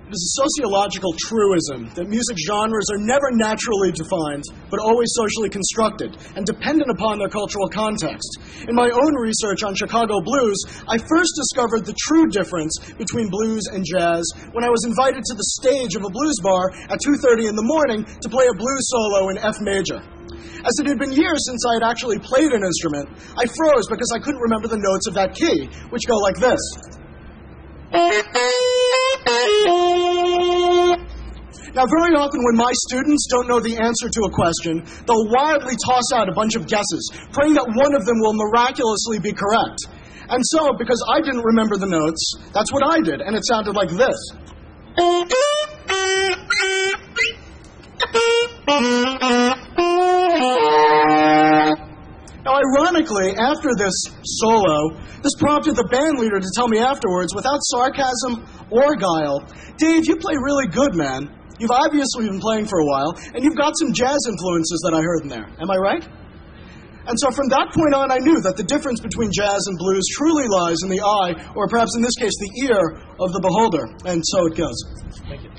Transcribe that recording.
It is a sociological truism that music genres are never naturally defined, but always socially constructed and dependent upon their cultural context. In my own research on Chicago blues, I first discovered the true difference between blues and jazz when I was invited to the stage of a blues bar at 2:30 in the morning to play a blues solo in F major. As it had been years since I had actually played an instrument, I froze because I couldn't remember the notes of that key, which go like this. Now, very often when my students don't know the answer to a question, they'll wildly toss out a bunch of guesses, praying that one of them will miraculously be correct. And so, because I didn't remember the notes, that's what I did, and it sounded like this. Now, ironically, after this solo, this prompted the band leader to tell me afterwards, without sarcasm or guile, "Dave, you play really good, man. You've obviously been playing for a while, and you've got some jazz influences that I heard in there. Am I right?" And so from that point on, I knew that the difference between jazz and blues truly lies in the eye, or perhaps in this case, the ear of the beholder. And so it goes. Thank you.